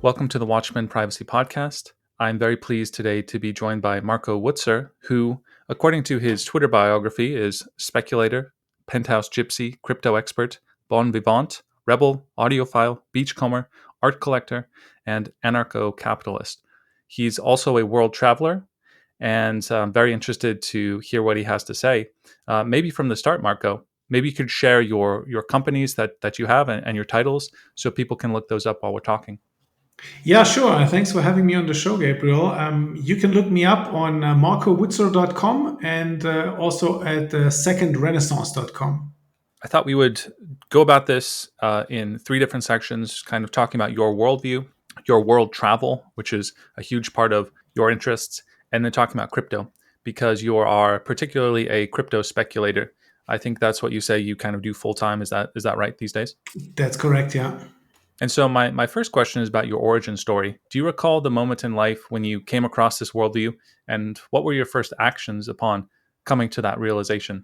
Welcome to the Watchman Privacy Podcast. I'm very pleased today to be joined by Marco Wutzer, who, according to his Twitter biography, is speculator, penthouse gypsy, crypto expert, bon vivant, rebel, audiophile, beachcomber, art collector, and anarcho-capitalist. He's also a world traveler, and I'm very interested to hear what he has to say. Maybe from the start, Marco, maybe you could share your companies that you have and your titles so people can look those up while we're talking. Yeah, sure. Thanks for having me on the show, Gabriel. You can look me up on marcowutzer.com and also at secondrenaissance.com. I thought we would go about this in three different sections, kind of talking about your worldview, your world travel, which is a huge part of your interests, and then talking about crypto, because you are particularly a crypto speculator. I think that's what you say you kind of do full time. Is that right these days? That's correct, yeah. And so my first question is about your origin story. Do you recall the moment in life when you came across this worldview, and what were your first actions upon coming to that realization?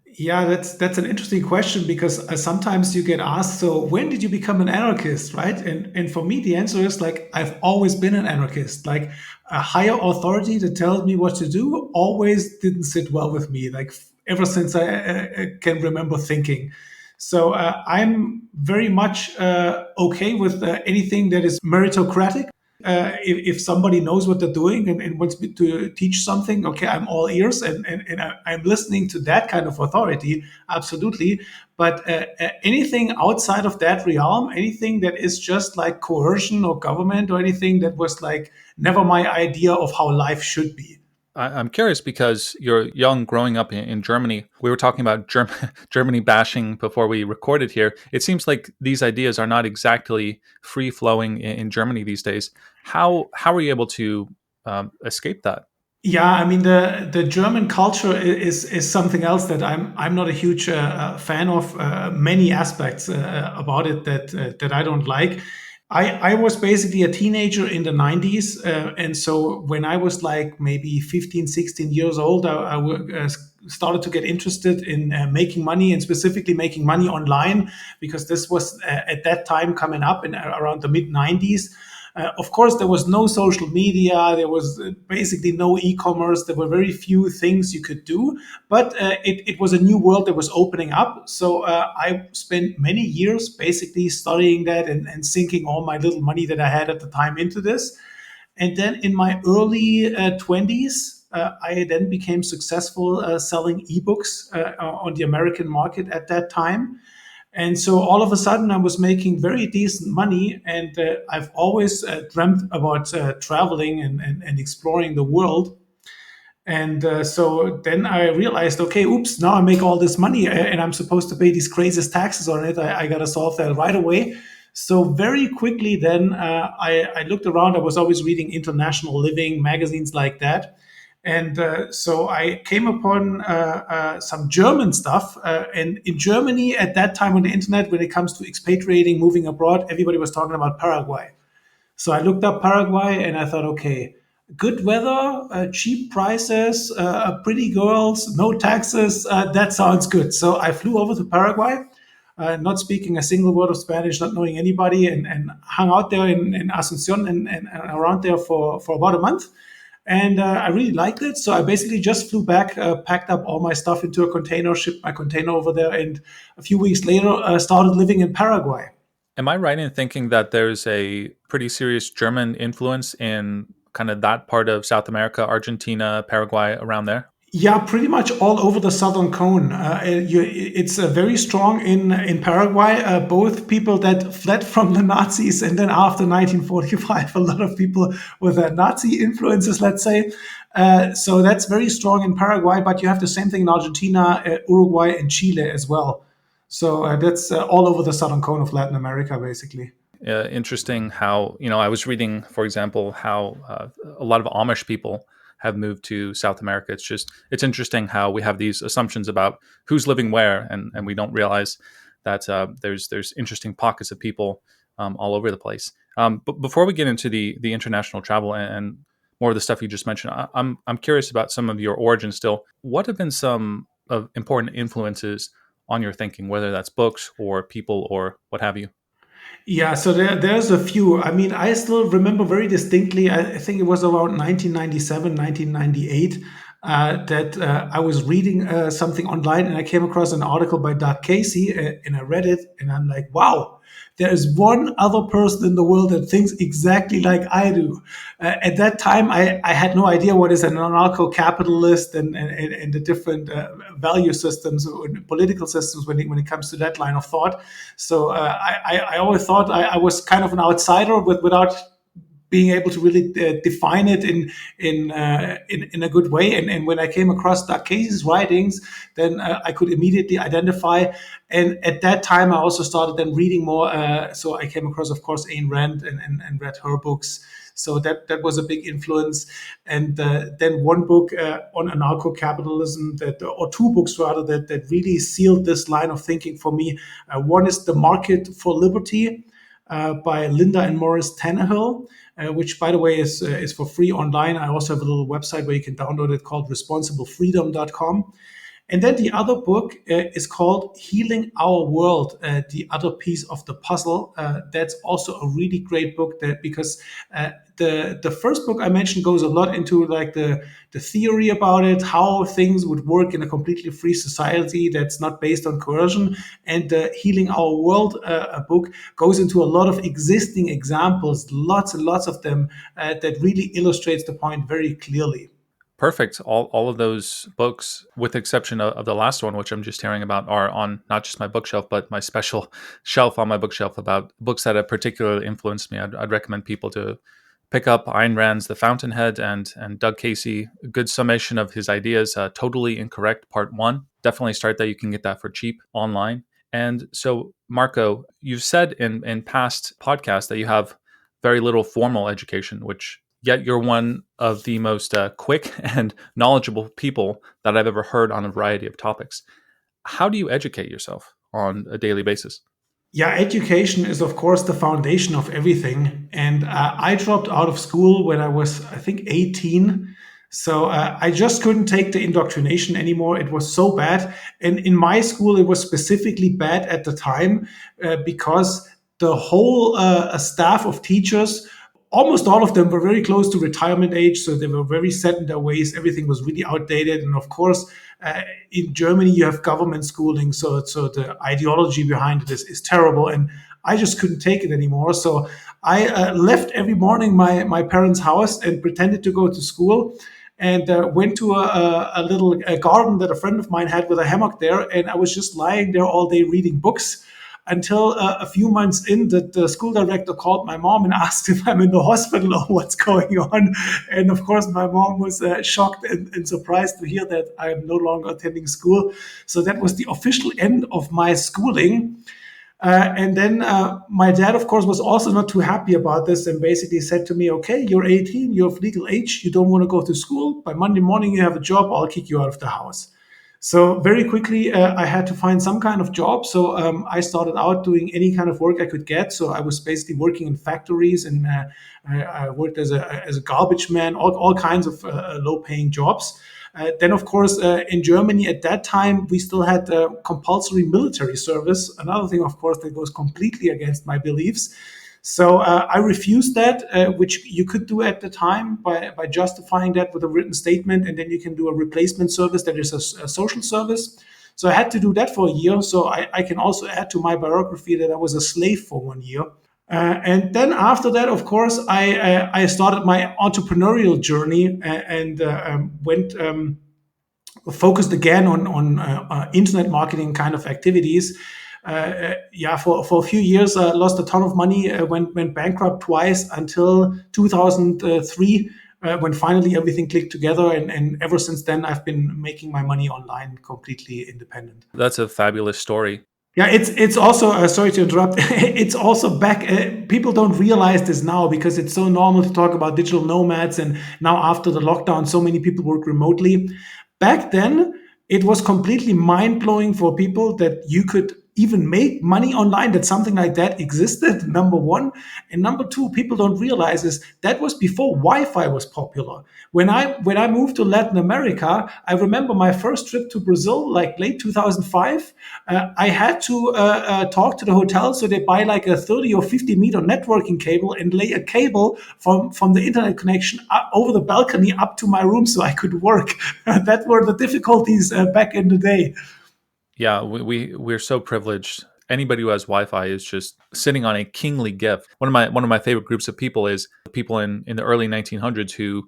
Yeah, that's an interesting question because sometimes you get asked, so when did you become an anarchist, right? And for me, the answer is like I've always been an anarchist. Like a higher authority that tells me what to do always didn't sit well with me. Like ever since I can remember thinking. So I'm very much okay with anything that is meritocratic. If somebody knows what they're doing and wants me to teach something, okay, I'm all ears and I'm listening to that kind of authority, absolutely. But anything outside of that realm, anything that is just like coercion or government or anything that was like never my idea of how life should be. I'm curious because you're young, growing up in Germany. We were talking about Germany bashing before we recorded here. It seems like these ideas are not exactly free flowing in Germany these days. How are you able to escape that? Yeah, I mean the German culture is something else that I'm not a huge fan of. Many aspects about it that I don't like. I was basically a teenager in the 90s. And so when I was like maybe 15, 16 years old, I started to get interested in making money and specifically making money online because this was at that time coming up in around the mid 90s. Of course, there was no social media. There was basically no e-commerce. There were very few things you could do, but it was a new world that was opening up. So I spent many years basically studying that and sinking all my little money that I had at the time into this. And then in my early 20s, I then became successful selling ebooks on the American market at that time. And so all of a sudden, I was making very decent money. And I've always dreamt about traveling and exploring the world. And so then I realized, okay, oops, now I make all this money and I'm supposed to pay these craziest taxes on it. I got to solve that right away. So very quickly, then I looked around. I was always reading international living magazines like that. And so I came upon some German stuff. And in Germany, at that time on the internet, when it comes to expatriating, moving abroad, everybody was talking about Paraguay. So I looked up Paraguay and I thought, okay, good weather, cheap prices, pretty girls, no taxes. That sounds good. So I flew over to Paraguay, not speaking a single word of Spanish, not knowing anybody, and hung out there in Asuncion and around there for about a month. And I really liked it. So I basically just flew back, packed up all my stuff into a container, shipped my container over there, and a few weeks later, started living in Paraguay. Am I right in thinking that there's a pretty serious German influence in kind of that part of South America, Argentina, Paraguay, around there? Yeah, pretty much all over the southern cone. It's very strong in Paraguay. Both people that fled from the Nazis and then after 1945, a lot of people with Nazi influences, let's say. So that's very strong in Paraguay, but you have the same thing in Argentina, Uruguay, and Chile as well. So that's all over the southern cone of Latin America, basically. Interesting how, I was reading, for example, how a lot of Amish people have moved to South America. It's interesting how we have these assumptions about who's living where, and we don't realize that there's interesting pockets of people all over the place. But before we get into the international travel and more of the stuff you just mentioned, I'm curious about some of your origins still. What have been some of important influences on your thinking, whether that's books or people or what have you? Yeah, so there's a few. I mean, I still remember very distinctly, I think it was around 1997, 1998, that I was reading something online and I came across an article by Doug Casey and I read it and I'm like, wow, there is one other person in the world that thinks exactly like I do. At that time, I had no idea what is an anarcho-capitalist and the different value systems or political systems when it comes to that line of thought. So I always thought I was kind of an outsider without being able to really define it in a good way. And when I came across Doug Casey's writings, then I could immediately identify. And at that time, I also started then reading more. So I came across, of course, Ayn Rand and read her books. So that was a big influence. And then one book on anarcho-capitalism, or two books rather, that really sealed this line of thinking for me. One is The Market for Liberty by Linda and Morris Tannehill, which, by the way, is for free online. I also have a little website where you can download it called responsiblefreedom.com. And then the other book is called Healing Our World, the other piece of the puzzle. That's also a really great book because the first book I mentioned goes a lot into like the theory about it, how things would work in a completely free society that's not based on coercion. And the Healing Our World book goes into a lot of existing examples, lots and lots of them, that really illustrates the point very clearly. Perfect. All of those books, with the exception of the last one, which I'm just hearing about, are on not just my bookshelf, but my special shelf on my bookshelf about books that have particularly influenced me. I'd recommend people to pick up Ayn Rand's The Fountainhead and Doug Casey. A good summation of his ideas. Totally Incorrect, Part 1. Definitely start there. You can get that for cheap online. And so, Marco, you've said in past podcasts that you have very little formal education, which yet you're one of the most quick and knowledgeable people that I've ever heard on a variety of topics. How do you educate yourself on a daily basis? Yeah, education is, of course, the foundation of everything. And I dropped out of school when I was, I think, 18. So I just couldn't take the indoctrination anymore. It was so bad. And in my school, it was specifically bad at the time because the whole staff of teachers, almost all of them were very close to retirement age, so they were very set in their ways. Everything was really outdated, and of course, in Germany you have government schooling, so the ideology behind it is terrible, and I just couldn't take it anymore. So I left every morning my parents' house and pretended to go to school. And went to a little garden that a friend of mine had with a hammock there, and I was just lying there all day reading books until a few months in the school director called my mom and asked if I'm in the hospital or what's going on. And of course, my mom was shocked and surprised to hear that I'm no longer attending school. So that was the official end of my schooling. And then my dad, of course, was also not too happy about this and basically said to me, okay, you're 18, you're of legal age, you don't want to go to school. By Monday morning, you have a job, I'll kick you out of the house. So very quickly, I had to find some kind of job. So I started out doing any kind of work I could get. So I was basically working in factories, and I worked as a garbage man, all kinds of low-paying jobs. Then, of course, in Germany at that time, we still had compulsory military service. Another thing, of course, that goes completely against my beliefs. So I refused that, which you could do at the time by justifying that with a written statement, and then you can do a replacement service that is a social service. So I had to do that for a year. So I can also add to my biography that I was a slave for 1 year. And then after that, of course, I started my entrepreneurial journey and went focused again on internet marketing kind of activities. For a few years, lost a ton of money, went bankrupt twice until 2003, when finally everything clicked together. And ever since then, I've been making my money online, completely independent. That's a fabulous story. Yeah, it's also sorry to interrupt. It's also back. People don't realize this now because it's so normal to talk about digital nomads, and now after the lockdown, so many people work remotely. Back then, it was completely mind blowing for people that you could even make money online, that something like that existed, number one. And number two, people don't realize is that was before Wi-Fi was popular. When I moved to Latin America, I remember my first trip to Brazil, like late 2005. I had to talk to the hotel, so they buy like a 30 or 50 meter networking cable and lay a cable from the internet connection over the balcony up to my room so I could work. That were the difficulties back in the day. Yeah, we're so privileged. Anybody who has Wi-Fi is just sitting on a kingly gift. One of my favorite groups of people is people in the early 1900s who,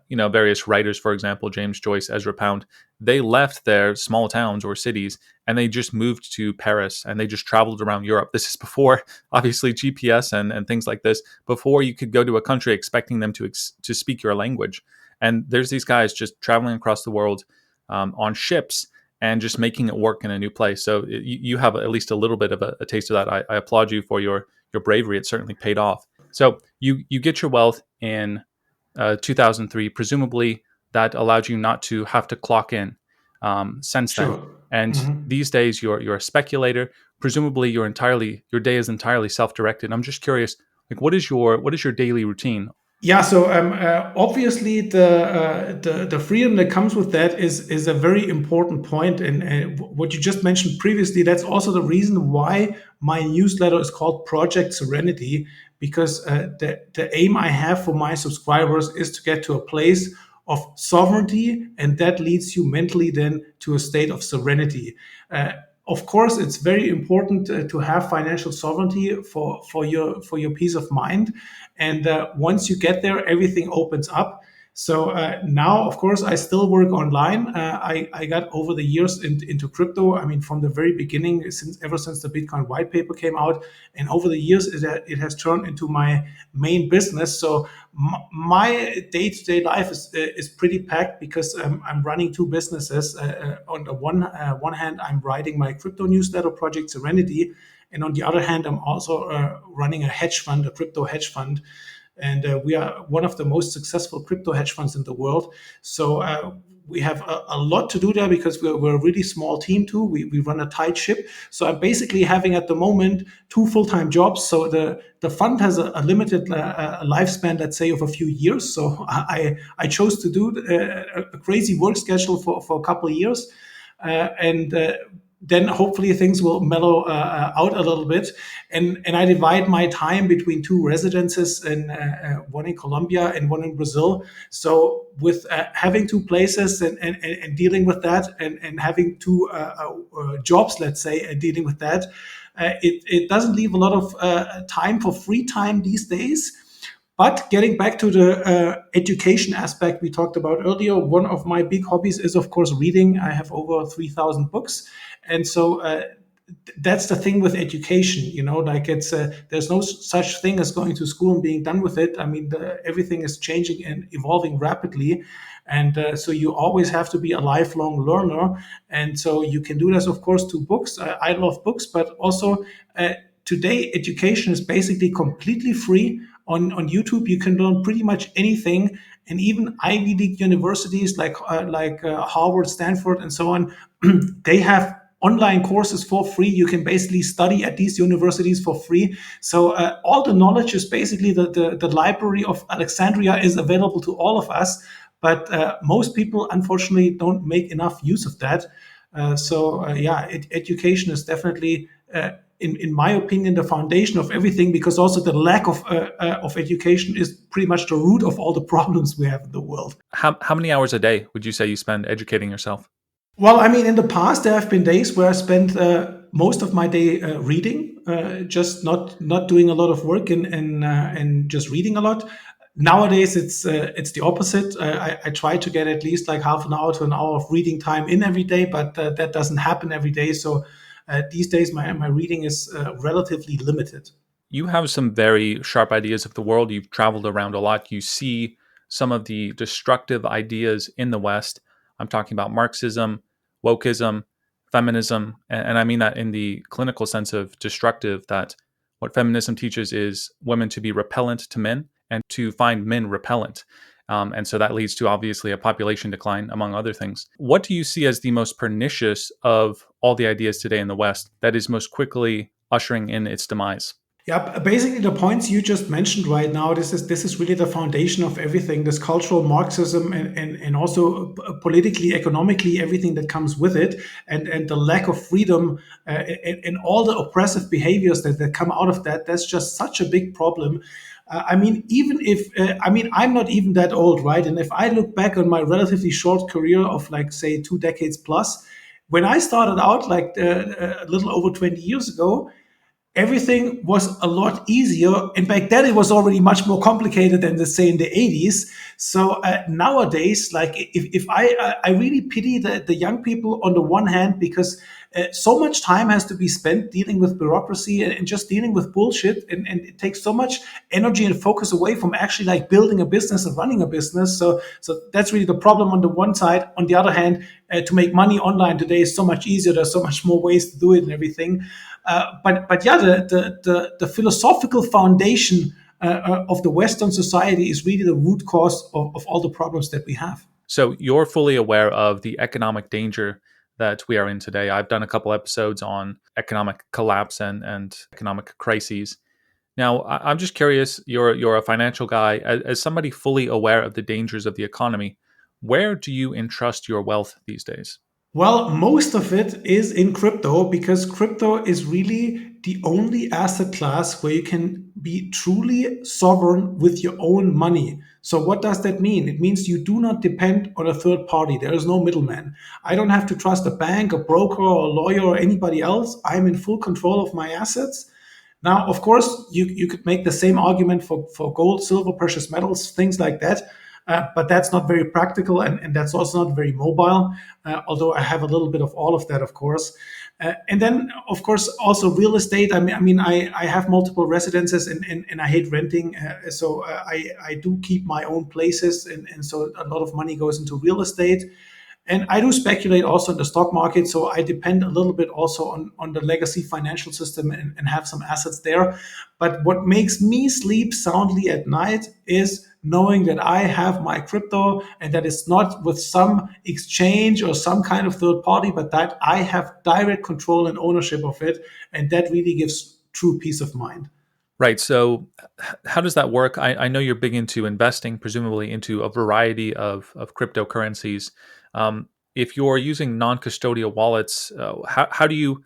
various writers, for example, James Joyce, Ezra Pound. They left their small towns or cities and they just moved to Paris and they just traveled around Europe. This is before, obviously, GPS and things like this. Before you could go to a country expecting them to speak your language. And there's these guys just traveling across the world on ships and just making it work in a new place. So you have at least a little bit of a taste of that. I applaud you for your bravery. It certainly paid off. So you get your wealth in 2003. Presumably that allowed you not to have to clock in since then. Sure. And Mhm. these days you're a speculator. Presumably your day is entirely self-directed. I'm just curious, like what is your daily routine? Yeah, so obviously the freedom that comes with that is a very important point, and what you just mentioned previously, that's also the reason why my newsletter is called Project Serenity, because the aim I have for my subscribers is to get to a place of sovereignty, and that leads you mentally then to a state of serenity. Uh, of course, it's very important to have financial sovereignty for your peace of mind. And once you get there, everything opens up. So now, of course, I still work online. I got over the years into crypto. I mean, from the very beginning, ever since the Bitcoin white paper came out, and over the years, it has turned into my main business. So my day-to-day life is pretty packed because I'm running two businesses. On the one hand, I'm writing my crypto newsletter, Project Serenity, and on the other hand, I'm also running a hedge fund, a crypto hedge fund. And we are one of the most successful crypto hedge funds in the world. So we have a lot to do there because we're a really small team too. We run a tight ship. So I'm basically having at the moment two full-time jobs. So the fund has a limited lifespan, let's say, of a few years. So I chose to do a crazy work schedule for a couple of years. And then hopefully things will mellow out a little bit. And I divide my time between two residences, and one in Colombia and one in Brazil. So with having two places and dealing with that, and having two jobs, let's say, and dealing with that, it doesn't leave a lot of time for free time these days. But getting back to the education aspect we talked about earlier, one of my big hobbies is, of course, reading. I have over 3,000 books. And so that's the thing with education, like there's no such thing as going to school and being done with it. I mean, everything is changing and evolving rapidly. And so you always have to be a lifelong learner. And so you can do this, of course, to books. I love books, but also today, education is basically completely free. On YouTube, you can learn pretty much anything, and even Ivy League universities like Harvard, Stanford, and so on, they have online courses for free. You can basically study at these universities for free. So all the knowledge is basically the library of Alexandria is available to all of us. But most people, unfortunately, don't make enough use of that. Education is definitely, in my opinion, the foundation of everything, because also the lack of education is pretty much the root of all the problems we have in the world. How many hours a day would you say you spend educating yourself? Well, I mean, in the past, there have been days where I spent most of my day reading, just not doing a lot of work and just reading a lot. Nowadays, it's the opposite. I try to get at least like half an hour to an hour of reading time in every day, but that doesn't happen every day. So these days, my reading is relatively limited. You have some very sharp ideas of the world. You've traveled around a lot. You see some of the destructive ideas in the West. I'm talking about Marxism, wokeism, feminism, and I mean that in the clinical sense of destructive, that what feminism teaches is women to be repellent to men and to find men repellent. And so that leads to obviously a population decline, among other things. What do you see as the most pernicious of all the ideas today in the West that is most quickly ushering in its demise? Yeah, basically the points you just mentioned right now, this is really the foundation of everything, this cultural Marxism and also politically, economically, everything that comes with it, and the lack of freedom and all the oppressive behaviors that come out of that. That's just such a big problem. I mean, even if I'm not even that old, right? And if I look back on my relatively short career of like say 2 decades plus, when I started out like a little over 20 years ago, everything was a lot easier. And back then it was already much more complicated than, let's say, in the 80s. So nowadays, like if I really pity the young people on the one hand, because so much time has to be spent dealing with bureaucracy and just dealing with bullshit. And it takes so much energy and focus away from actually like building a business and running a business. So that's really the problem on the one side. On the other hand, to make money online today is so much easier. There's so much more ways to do it and everything. But yeah, the philosophical foundation of the Western society is really the root cause of all the problems that we have. So you're fully aware of the economic danger that we are in today. I've done a couple episodes on economic collapse and economic crises. Now, I'm just curious. You're a financial guy. As somebody fully aware of the dangers of the economy, where do you entrust your wealth these days? Well, most of it is in crypto because crypto is really the only asset class where you can be truly sovereign with your own money. So, what does that mean? It means you do not depend on a third party. There is no middleman. I don't have to trust a bank, a broker, or a lawyer, or anybody else. I'm in full control of my assets. Now, of course, you could make the same argument for gold, silver, precious metals, things like that. But that's not very practical, and that's also not very mobile, although I have a little bit of all of that, of course. And then, of course, also real estate. I have multiple residences, and I hate renting. I do keep my own places, and so a lot of money goes into real estate. And I do speculate also in the stock market. So I depend a little bit also on the legacy financial system and have some assets there. But what makes me sleep soundly at night is knowing that I have my crypto and that it's not with some exchange or some kind of third party, but that I have direct control and ownership of it. And that really gives true peace of mind. Right. So, how does that work? I know you're big into investing, presumably into a variety of cryptocurrencies. If you're using non-custodial wallets, how do you?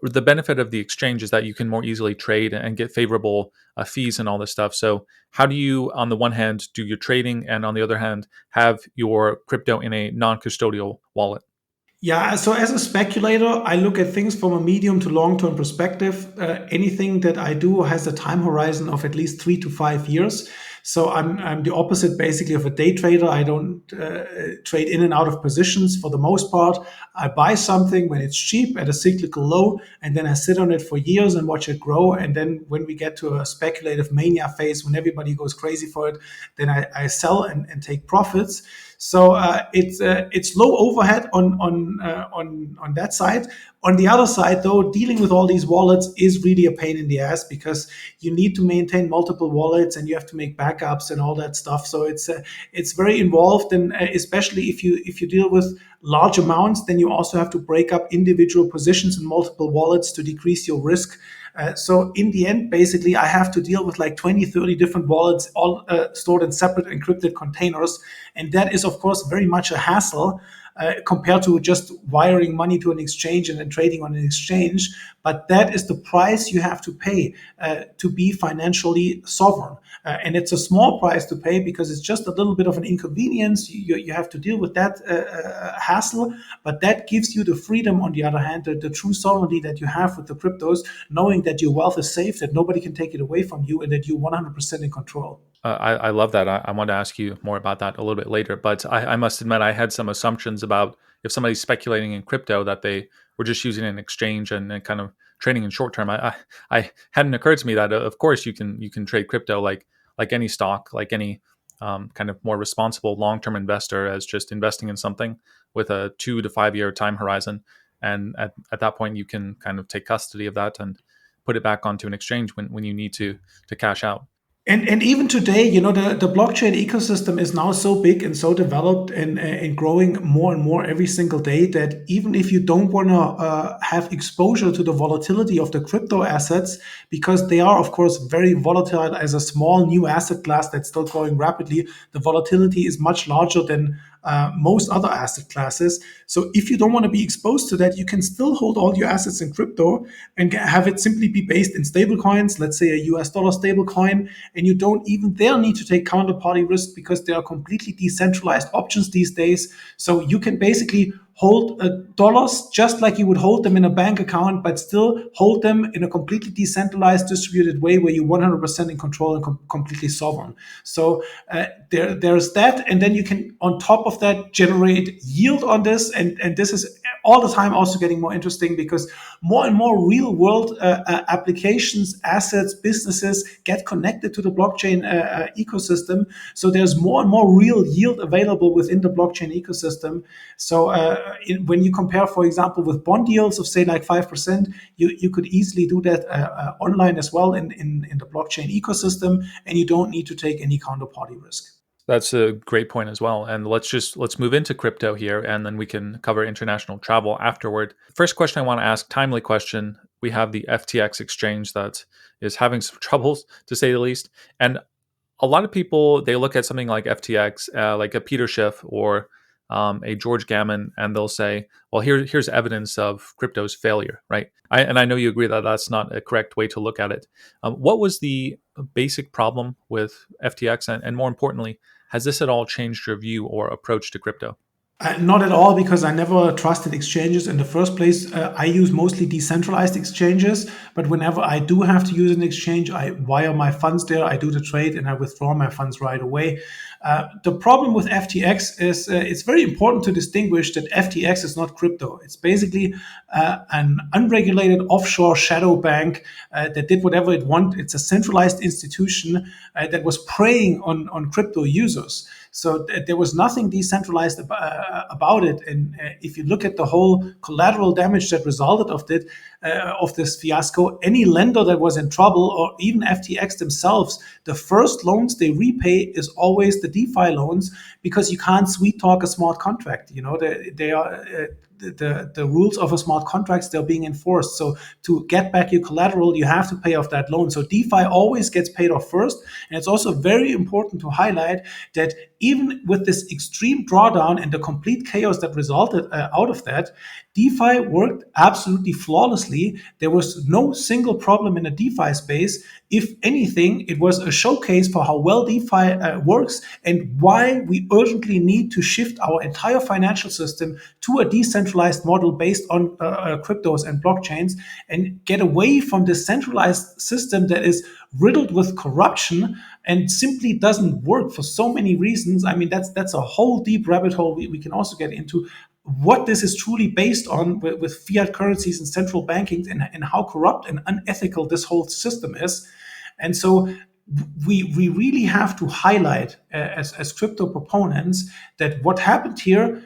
The benefit of the exchange is that you can more easily trade and get favorable fees and all this stuff. So, how do you, on the one hand, do your trading, and on the other hand, have your crypto in a non-custodial wallet? Yeah, so as a speculator, I look at things from a medium to long term perspective. Anything that I do has a time horizon of at least 3 to 5 years. So I'm the opposite basically of a day trader. I don't trade in and out of positions for the most part. I buy something when it's cheap at a cyclical low, and then I sit on it for years and watch it grow. And then when we get to a speculative mania phase, when everybody goes crazy for it, then I sell and take profits. So it's low overhead on that side. On the other side, though, dealing with all these wallets is really a pain in the ass because you need to maintain multiple wallets and you have to make backups and all that stuff. So it's very involved, and especially if you deal with large amounts, then you also have to break up individual positions in multiple wallets to decrease your risk. So in the end, basically, I have to deal with like 20, 30 different wallets, all stored in separate encrypted containers. And that is, of course, very much a hassle compared to just wiring money to an exchange and then trading on an exchange. But that is the price you have to pay to be financially sovereign. And it's a small price to pay because it's just a little bit of an inconvenience. You have to deal with that hassle, but that gives you the freedom, on the other hand, the true sovereignty that you have with the cryptos, knowing that your wealth is safe, that nobody can take it away from you, and that you're 100% in control. I love that. I want to ask you more about that a little bit later. But I must admit, I had some assumptions about if somebody's speculating in crypto that they were just using an exchange and kind of trading in short term. I hadn't occurred to me that of course you can trade crypto like any stock, like any kind of more responsible long term investor, as just investing in something with a 2 to 5 year time horizon. And at that point, you can kind of take custody of that and put it back onto an exchange when you need to cash out. And even today, the blockchain ecosystem is now so big and so developed and growing more and more every single day that even if you don't want to have exposure to the volatility of the crypto assets, because they are, of course, very volatile as a small new asset class that's still growing rapidly, the volatility is much larger than most other asset classes. So if you don't want to be exposed to that, you can still hold all your assets in crypto and have it simply be based in stable coins, let's say a US dollar stable coin, and you don't even there need to take counterparty risk because they are completely decentralized options these days. So you can basically hold dollars just like you would hold them in a bank account, but still hold them in a completely decentralized, distributed way where you're 100% in control and completely sovereign. So there's that, and then you can, on top of that, generate yield on this, and this is all the time also getting more interesting because more and more real world applications, assets, businesses get connected to the blockchain ecosystem. So there's more and more real yield available within the blockchain ecosystem. So when you compare, for example, with bond yields of say like 5%, you could easily do that online as well in the blockchain ecosystem, and you don't need to take any counterparty risk. That's a great point as well. And let's move into crypto here, and then we can cover international travel afterward. First question I want to ask, timely question. We have the FTX exchange that is having some troubles, to say the least. And a lot of people, they look at something like FTX, like a Peter Schiff or a George Gammon, and they'll say, well, here's evidence of crypto's failure, right? And I know you agree that that's not a correct way to look at it. What was the basic problem with FTX? And more importantly, has this at all changed your view or approach to crypto? Not at all, because I never trusted exchanges in the first place. I use mostly decentralized exchanges, but whenever I do have to use an exchange, I wire my funds there, I do the trade, and I withdraw my funds right away. The problem with FTX is it's very important to distinguish that FTX is not crypto. It's basically an unregulated offshore shadow bank that did whatever it wanted. It's a centralized institution that was preying on crypto users. So there was nothing decentralized about it. And if you look at the whole collateral damage that resulted of this fiasco, any lender that was in trouble, or even FTX themselves, the first loans they repay is always the DeFi loans, because you can't sweet talk a smart contract. They are. The rules of a smart contracts, they're being enforced. So to get back your collateral, you have to pay off that loan. So DeFi always gets paid off first. And it's also very important to highlight that even with this extreme drawdown and the complete chaos that resulted out of that, DeFi worked absolutely flawlessly. There was no single problem in the DeFi space. If anything, it was a showcase for how well DeFi works and why we urgently need to shift our entire financial system to a decentralized model based on cryptos and blockchains, and get away from this centralized system that is riddled with corruption and simply doesn't work for so many reasons. I mean, that's a whole deep rabbit hole we can also get into what this is truly based on with fiat currencies and central banking, and how corrupt and unethical this whole system is. And so we really have to highlight as crypto proponents that what happened here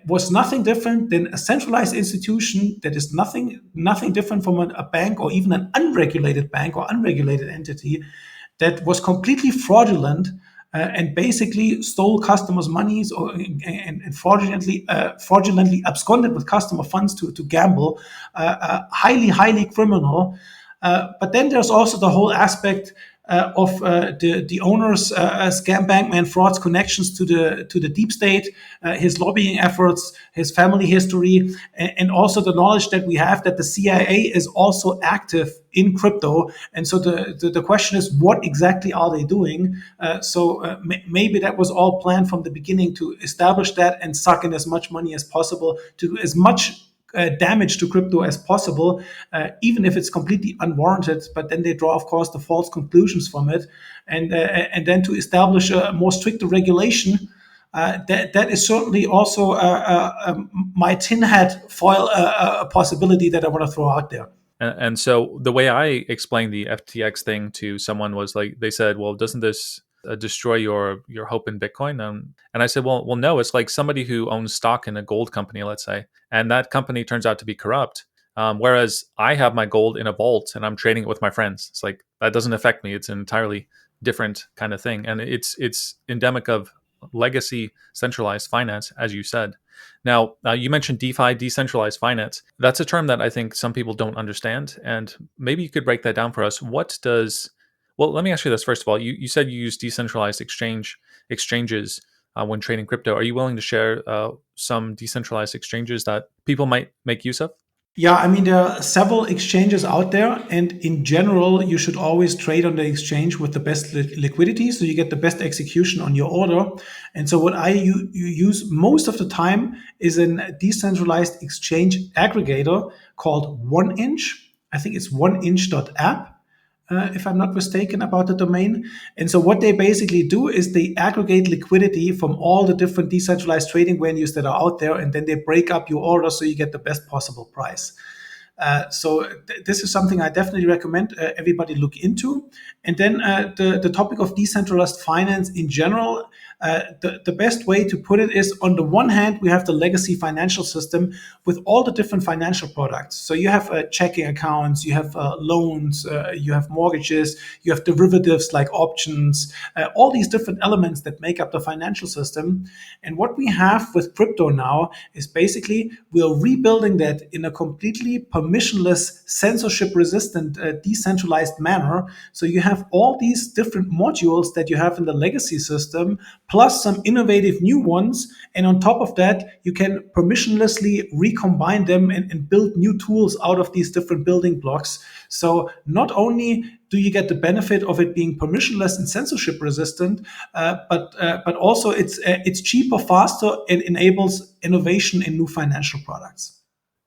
was nothing different than a centralized institution that is nothing different from a bank, or even an unregulated bank or unregulated entity, that was completely fraudulent and basically stole customers' monies, and fraudulently absconded with customer funds to gamble. Highly criminal. But then there's also the whole aspect of the owner's scam bankman frauds, connections to the deep state, his lobbying efforts, his family history, and also the knowledge that we have that the CIA is also active in crypto. And so the question is, what exactly are they doing? Maybe that was all planned from the beginning to establish that and suck in as much money as possible, to do as much damage to crypto as possible, even if it's completely unwarranted. But then they draw, of course, the false conclusions from it, and then to establish a more stricter regulation. That is certainly also my tin hat foil a possibility that I want to throw out there. And so the way I explained the FTX thing to someone was like, they said, well, doesn't this destroy your hope in Bitcoin? And I said, well, no, it's like somebody who owns stock in a gold company, let's say, and that company turns out to be corrupt. Whereas I have my gold in a vault and I'm trading it with my friends. It's like, that doesn't affect me. It's an entirely different kind of thing, and it's endemic of legacy centralized finance, as you said. Now, you mentioned DeFi, decentralized finance. That's a term that I think some people don't understand, and maybe you could break that down for us. What does Well, let me ask you this first of all. You said you use decentralized exchanges when trading crypto. Are you willing to share some decentralized exchanges that people might make use of? Yeah, I mean, there are several exchanges out there, and in general, you should always trade on the exchange with the best liquidity, so you get the best execution on your order. And so, what you use most of the time is a decentralized exchange aggregator called 1inch. I think it's 1inch.app. If I'm not mistaken about the domain. And so what they basically do is they aggregate liquidity from all the different decentralized trading venues that are out there, and then they break up your order so you get the best possible price. This is something I definitely recommend everybody look into. And then the topic of decentralized finance in general, the best way to put it is, on the one hand, we have the legacy financial system with all the different financial products. So you have checking accounts, you have loans, you have mortgages, you have derivatives like options, all these different elements that make up the financial system. And what we have with crypto now is basically we're rebuilding that in a completely permissionless, censorship-resistant, decentralized manner. So you have all these different modules that you have in the legacy system, plus some innovative new ones. And on top of that, you can permissionlessly recombine them and build new tools out of these different building blocks. So not only do you get the benefit of it being permissionless and censorship resistant, but also it's cheaper, faster, and enables innovation in new financial products.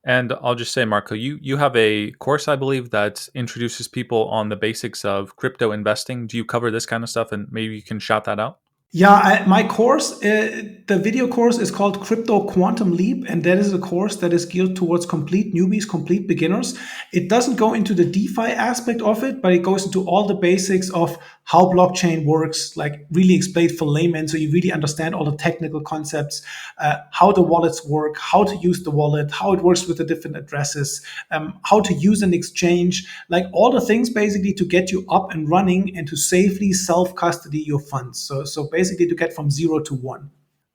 And I'll just say, Marco, you have a course, I believe, that introduces people on the basics of crypto investing. Do you cover this kind of stuff? And maybe you can shout that out. Yeah, my course, the video course is called Crypto Quantum Leap, and that is a course that is geared towards complete newbies, complete beginners. It doesn't go into the DeFi aspect of it, but it goes into all the basics of how blockchain works, like really explained for laymen, so you really understand all the technical concepts, how the wallets work, how to use the wallet, how it works with the different addresses, how to use an exchange, like all the things basically to get you up and running and to safely self-custody your funds. So basically to get from 0 to 1.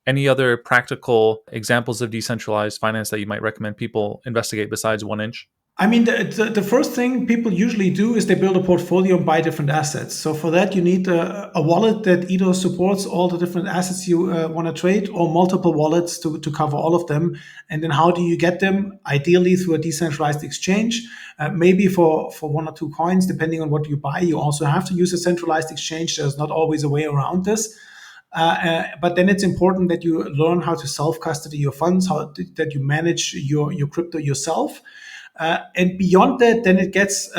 Any other practical examples of decentralized finance that you might recommend people investigate besides 1inch? I mean, the first thing people usually do is they build a portfolio and buy different assets. So for that, you need a wallet that either supports all the different assets you want to trade, or multiple wallets to cover all of them. And then how do you get them? Ideally through a decentralized exchange, maybe for one or two coins, depending on what you buy. You also have to use a centralized exchange. There's not always a way around this. But then it's important that you learn how to self-custody your funds, that you manage your crypto yourself. And beyond that, then it gets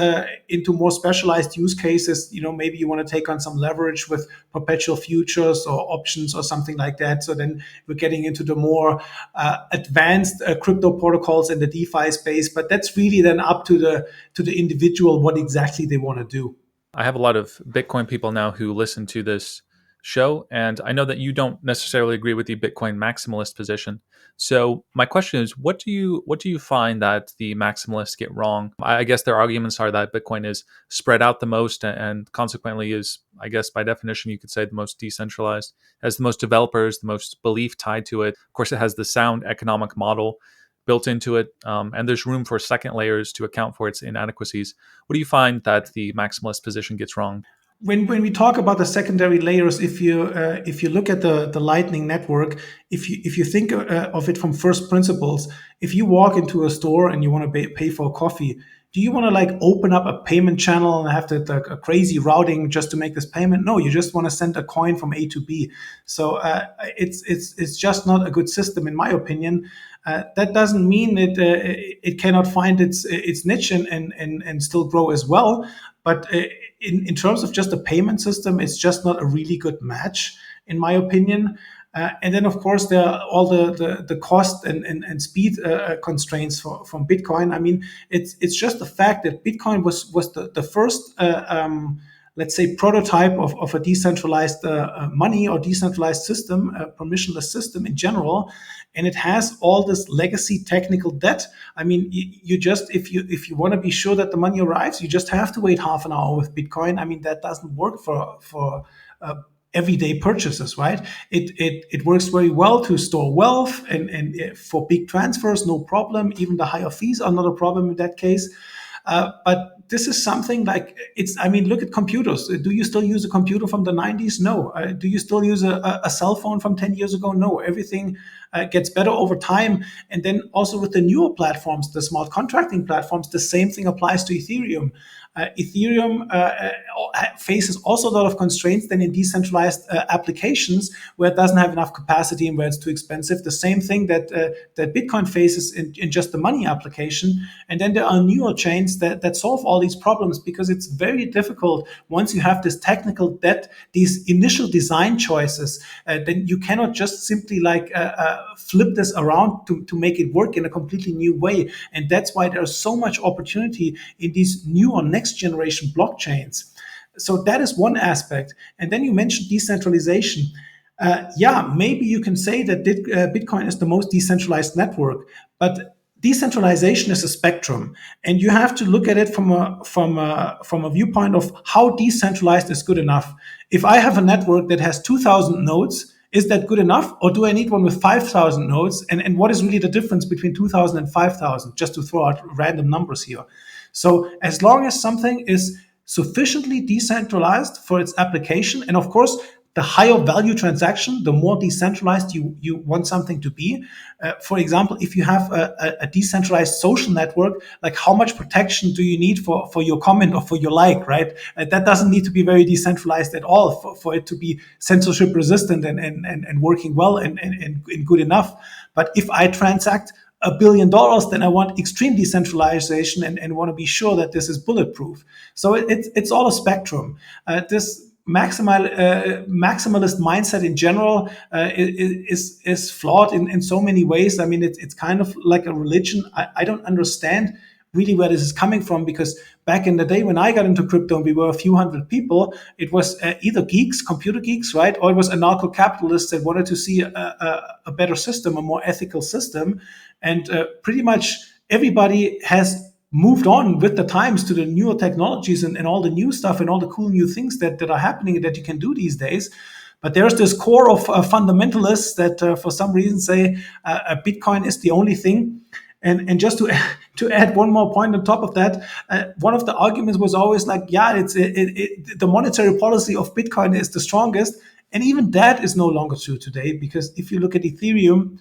into more specialized use cases. You know, maybe you want to take on some leverage with perpetual futures or options or something like that. So then we're getting into the more advanced crypto protocols in the DeFi space. But that's really then up to the individual what exactly they want to do. I have a lot of Bitcoin people now who listen to this show, and I know that you don't necessarily agree with the Bitcoin maximalist position. So my question is, what do you find that the maximalists get wrong? I guess their arguments are that Bitcoin is spread out the most, and consequently is, I guess by definition, you could say the most decentralized, has the most developers, the most belief tied to it. Of course, it has the sound economic model built into it, and there's room for second layers to account for its inadequacies. What do you find that the maximalist position gets wrong? When we talk about the secondary layers, if you look at the Lightning Network, if you think of it from first principles, if you walk into a store and you want to pay for a coffee, do you want to like open up a payment channel and have a crazy routing just to make this payment? No, you just want to send a coin from A to B. So it's just not a good system, in my opinion. That doesn't mean it cannot find its niche and still grow as well, but in terms of just a payment system, it's just not a really good match, in my opinion. And then, of course, there are all the cost and speed constraints from Bitcoin. I mean, it's just the fact that Bitcoin was the first let's say, prototype of a decentralized money or decentralized system, a permissionless system in general, and it has all this legacy technical debt. I mean, you just, if you want to be sure that the money arrives, you just have to wait half an hour with Bitcoin. I mean, that doesn't work for everyday purchases, right? It works very well to store wealth and for big transfers, no problem. Even the higher fees are not a problem in that case. But this is something like I mean, look at computers. Do you still use a computer from the 90s? No. Do you still use a cell phone from 10 years ago? No. Everything gets better over time. And then also with the newer platforms, the smart contracting platforms, the same thing applies to Ethereum. Ethereum faces also a lot of constraints than in decentralized applications where it doesn't have enough capacity and where it's too expensive. The same thing that Bitcoin faces in just the money application. And then there are newer chains that solve all these problems, because it's very difficult once you have this technical debt, these initial design choices, then you cannot just simply flip this around to make it work in a completely new way. And that's why there's so much opportunity in these newer next generation blockchains. So that is one aspect. And then you mentioned decentralization. Maybe you can say that Bitcoin is the most decentralized network, but decentralization is a spectrum, and you have to look at it from a viewpoint of how decentralized is good enough. If I have a network that has 2,000 nodes, is that good enough, or do I need one with 5,000 nodes? And what is really the difference between 2,000 and 5,000? Just to throw out random numbers here. So as long as something is sufficiently decentralized for its application, and of course, the higher value transaction, the more decentralized you want something to be. For example, if you have a decentralized social network, like how much protection do you need for your comment or for your like, right? That doesn't need to be very decentralized at all for it to be censorship resistant and working well and good enough. But if I transact $1 billion, then I want extreme decentralization and want to be sure that this is bulletproof. So it's all a spectrum. This maximalist mindset in general is flawed in so many ways. I mean, it's kind of like a religion. I don't understand really where this is coming from, because back in the day when I got into crypto and we were a few hundred people, it was either geeks, computer geeks, right? Or it was anarcho-capitalists that wanted to see a better system, a more ethical system. And pretty much everybody has moved on with the times to the newer technologies and all the new stuff and all the cool new things that are happening and that you can do these days. But there's this core of fundamentalists that for some reason say Bitcoin is the only thing. And just to add one more point on top of that, one of the arguments was always like, the monetary policy of Bitcoin is the strongest. And even that is no longer true today, because if you look at Ethereum,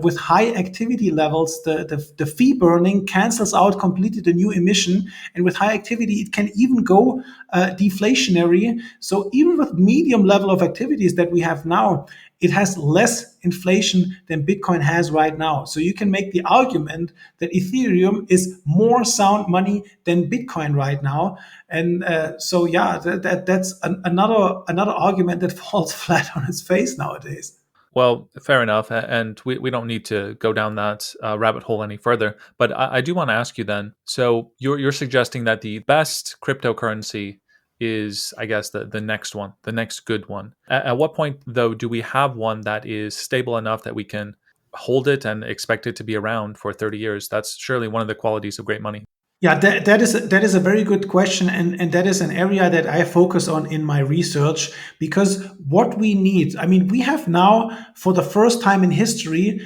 with high activity levels, the fee burning cancels out completely the new emission. And with high activity, it can even go deflationary. So even with medium level of activities that we have now, it has less inflation than Bitcoin has right now. So you can make the argument that Ethereum is more sound money than Bitcoin right now. And that's another argument that falls flat on its face nowadays. Well, fair enough. And we don't need to go down that rabbit hole any further. But I do want to ask you then. So you're suggesting that the best cryptocurrency is, I guess, the next one, the next good one. At what point, though, do we have one that is stable enough that we can hold it and expect it to be around for 30 years? That's surely one of the qualities of great money. Yeah, that is a very good question, and that is an area that I focus on in my research, because what we need, I mean, we have now for the first time in history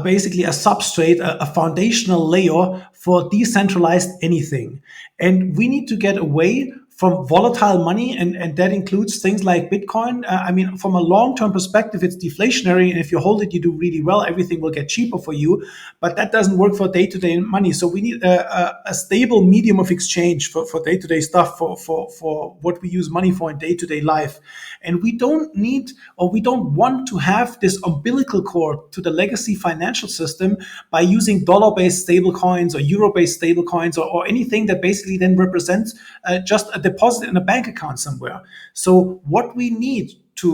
basically a substrate, a foundational layer for decentralized anything, and we need to get away from volatile money, and that includes things like Bitcoin. I mean, from a long-term perspective, it's deflationary, and if you hold it, you do really well. Everything will get cheaper for you, but that doesn't work for day-to-day money. So we need a stable medium of exchange for day-to-day stuff, for what we use money for in day-to-day life. And we don't need, or we don't want to have this umbilical cord to the legacy financial system by using dollar-based stable coins or euro-based stable coins or anything that basically then represents just a deposit in a bank account somewhere. So what we need for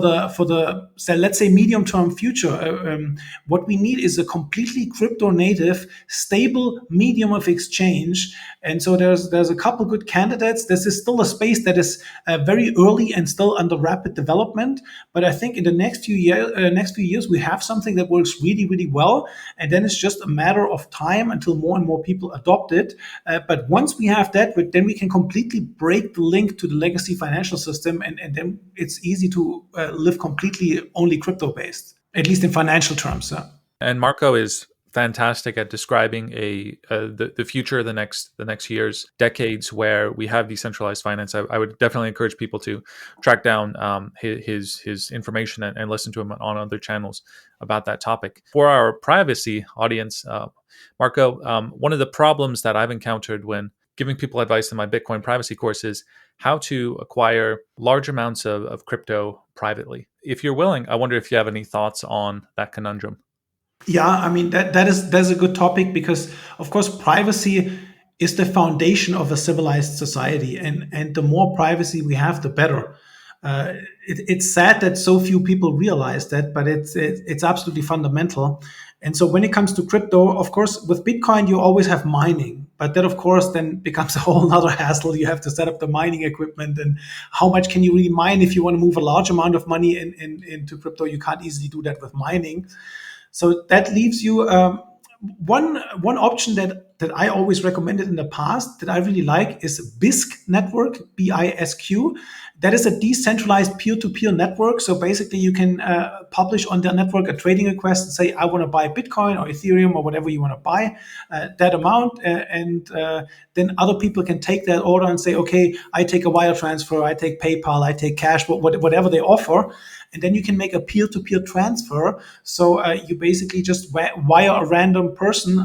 the say, let's say medium term future. What we need is a completely crypto native, stable medium of exchange. And so there's a couple good candidates. This is still a space that is very early and still under rapid development. But I think in the next few years, we have something that works really, really well. And then it's just a matter of time until more and more people adopt it. But once we have that, then we can completely break the link to the legacy financial system, and then it's easy to live completely only crypto based, at least in financial terms. And Marco is fantastic at describing the future, the next years, decades, where we have decentralized finance. I would definitely encourage people to track down his information and listen to him on other channels about that topic. For our privacy audience, Marco, one of the problems that I've encountered when giving people advice in my Bitcoin privacy course is how to acquire large amounts of crypto privately. If you're willing, I wonder if you have any thoughts on that conundrum. Yeah, I mean that's a good topic, because of course privacy is the foundation of a civilized society, and the more privacy we have, the better. It's sad that so few people realize that, but it's absolutely fundamental. And so when it comes to crypto, of course, with Bitcoin you always have mining, but that of course then becomes a whole nother hassle. You have to set up the mining equipment, and how much can you really mine if you want to move a large amount of money into crypto? You can't easily do that with mining. So that leaves you one option that I always recommended in the past that I really like is BISC network, BISQ. That is a decentralized peer-to-peer network. So basically you can publish on their network a trading request and say, I want to buy Bitcoin or Ethereum or whatever you want to buy, that amount. And then other people can take that order and say, okay, I take a wire transfer, I take PayPal, I take cash, whatever they offer. And then you can make a peer-to-peer transfer. So you basically just wire a random person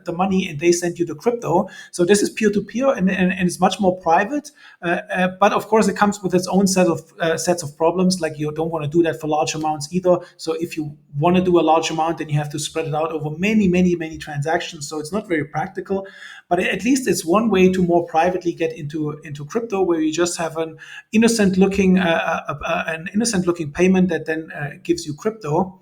the money, and they send you the crypto. So this is peer-to-peer, and it's much more private. But of course, it comes with its own sets of problems. Like you don't want to do that for large amounts either. So if you want to do a large amount, then you have to spread it out over many, many, many transactions. So it's not very practical. But at least it's one way to more privately get into crypto, where you just have an innocent-looking payment that then gives you crypto.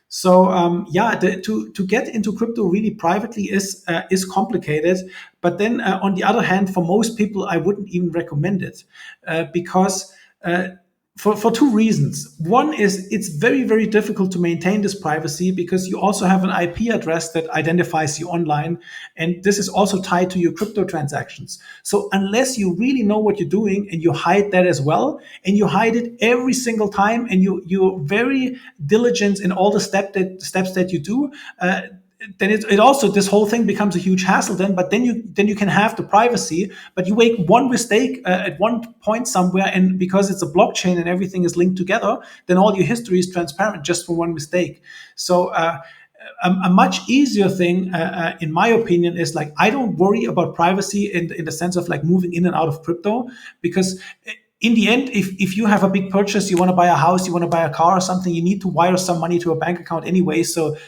So to get into crypto really privately is complicated. But then on the other hand, for most people, I wouldn't even recommend it because for two reasons. One is it's very, very difficult to maintain this privacy, because you also have an IP address that identifies you online. And this is also tied to your crypto transactions. So unless you really know what you're doing and you hide that as well, and you hide it every single time, and you're very diligent in all the steps that you do, then it also, this whole thing becomes a huge hassle then. But then you can have the privacy, but you make one mistake at one point somewhere, and because it's a blockchain and everything is linked together, then all your history is transparent just for one mistake. So a much easier thing, in my opinion, is like, I don't worry about privacy in the sense of like moving in and out of crypto, because in the end, if you have a big purchase, you want to buy a house, you want to buy a car or something, you need to wire some money to a bank account anyway. So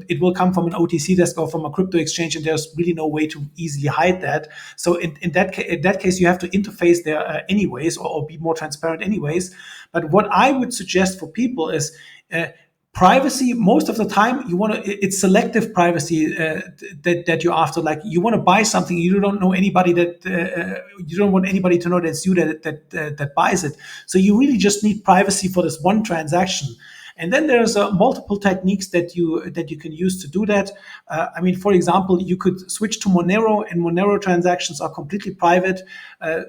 it will come from an OTC desk or from a crypto exchange, and there's really no way to easily hide that. So in that case, you have to interface there anyways, or be more transparent anyways. But what I would suggest for people is privacy. Most of the time, it's selective privacy that you're after. Like, you want to buy something, you don't know anybody you don't want anybody to know that it's you that buys it. So you really just need privacy for this one transaction. And then there's multiple techniques that you can use to do that. I mean, for example, you could switch to Monero, and Monero transactions are completely private.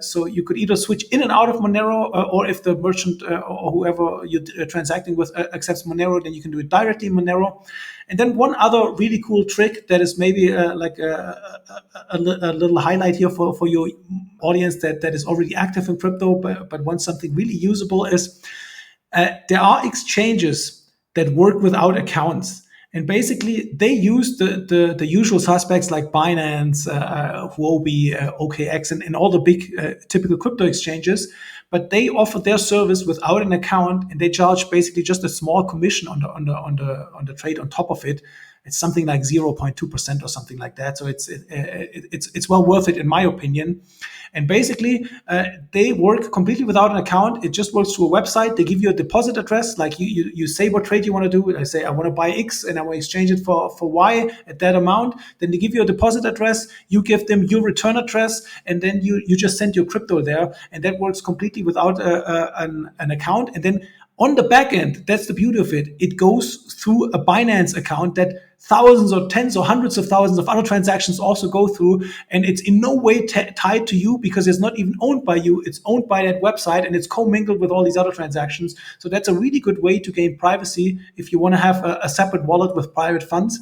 So you could either switch in and out of Monero, or if the merchant or whoever you're transacting with accepts Monero, then you can do it directly in Monero. And then one other really cool trick that is maybe like a little highlight here for your audience that is already active in crypto, but wants something really usable is, there are exchanges that work without accounts. And basically, they use the usual suspects like Binance, Huobi, OKX, and all the big typical crypto exchanges. But they offer their service without an account, and they charge basically just a small commission on the trade on top of it. it's something like 0.2% or something like that. So it's well worth it in my opinion. And basically, they work completely without an account. It just works through a website. They give you a deposit address. Like you say what trade you want to do. I say I want to buy X and I want to exchange it for Y at that amount. Then they give you a deposit address. You give them your return address, and then you just send your crypto there. And that works completely without an account. And then on the back end, that's the beauty of it. It goes through a Binance account that thousands or tens or hundreds of thousands of other transactions also go through. And it's in no way tied to you because it's not even owned by you. It's owned by that website and it's commingled with all these other transactions. So that's a really good way to gain privacy if you want to have a separate wallet with private funds.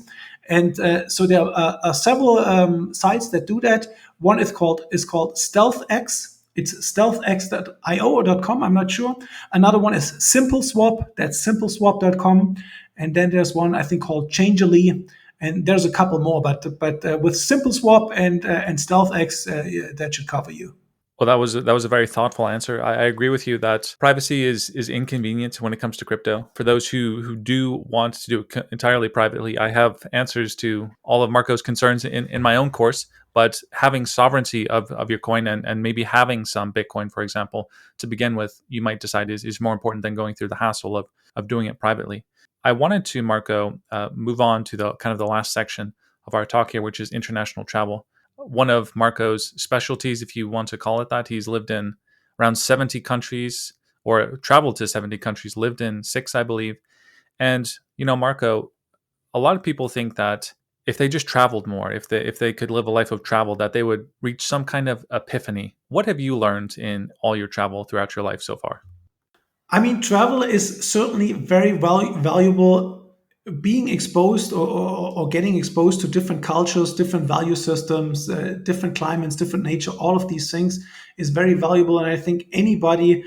And so there are several sites that do that. One is called StealthX. It's stealthx.io or .com, I'm not sure. Another one is SimpleSwap, that's simpleswap.com. And then there's one I think called Changelly, and there's a couple more, but with SimpleSwap and StealthX, that should cover you. Well, that was a very thoughtful answer. I agree with you that privacy is inconvenient when it comes to crypto. For those who do want to do it entirely privately, I have answers to all of Marco's concerns in my own course. But having sovereignty of your coin and maybe having some Bitcoin, for example, to begin with, you might decide is more important than going through the hassle of doing it privately. I wanted to, Marco, move on to the kind of the last section of our talk here, which is international travel. One of Marco's specialties, if you want to call it that, he's lived in around 70 countries or traveled to 70 countries, lived in 6, I believe. And, Marco, a lot of people think that if they just traveled more, if they could live a life of travel, that they would reach some kind of epiphany. What have you learned in all your travel throughout your life so far? I mean, travel is certainly very valuable. Being exposed or getting exposed to different cultures, different value systems, different climates, different nature, all of these things is very valuable. And I think anybody,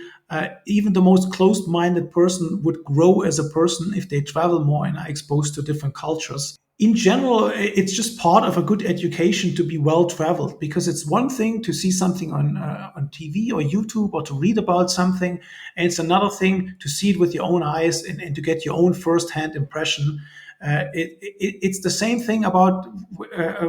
even the most closed-minded person, would grow as a person if they travel more and are exposed to different cultures. In general, it's just part of a good education to be well traveled, because it's one thing to see something on TV or YouTube or to read about something, and it's another thing to see it with your own eyes and to get your own first-hand impression. It's the same thing about